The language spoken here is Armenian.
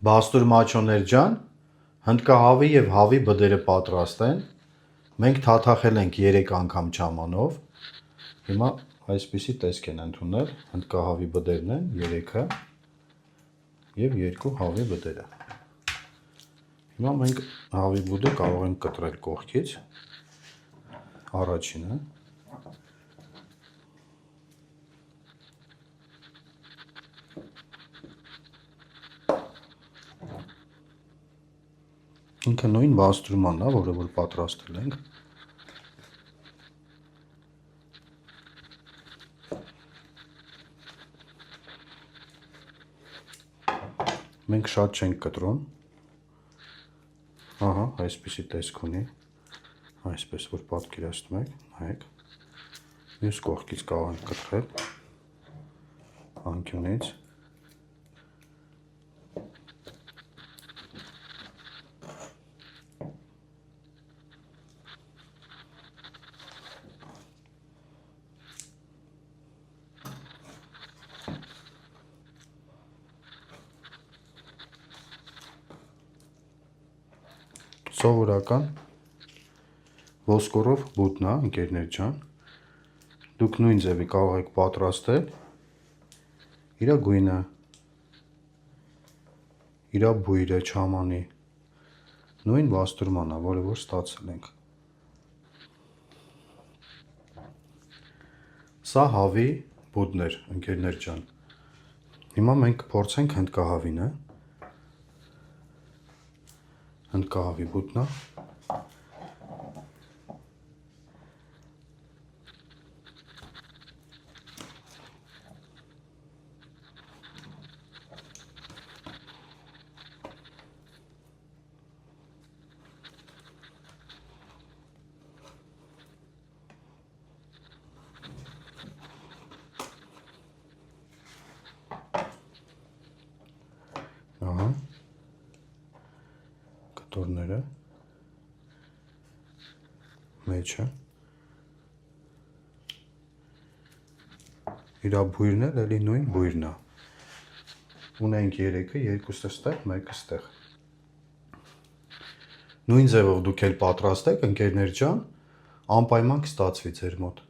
Բաստուր մաչոներ ջան, հնդկահավի և հավի բդերը պատրաստ են, մենք թաթախել ենք 3 անգամ չամանով, հիմա այսպիսի տեսք են ընդունել, հնդկահավի բդերն են 3-ը և 2 հավի բդերը, հիմա մենք հավի բուդը կարող ենք կտրել կողքից, առաջինը, ինքը նույն բաստուրմանն է, որը որ պատրաստել ենք, մենք շատ չենք կտրում, ահա, այսպիսի տեսք ունի, այսպես որ պատկերացնում եք, նայեք, մյուս կողքից կարող ենք կտրել, անկյունից, սովորական ոսկորով բուդն է, ընկերներ ջան, դուք նույն ձևի կարող եք պատրաստել, իրա գույնը, իրա բույրը չամանի, նույն բաստուրմանն է, որը որ ստացել ենք, սա հավի բուդն էր, ընկերներ ջան, հիմա մենք կփորձենք հնդկահավինը, հնդկահավի բուդն է, ահա, կտորները, մեջը, իրա բույրն էլ էլի նույն բույրն է, ունենք 3-ը, 2-ը ստեղ, 1-ը ստեղ, նույն ձևով դուք էլ պատրաստեք, ընկերներ ջան, անպայման կստացվի ձեր մոտ։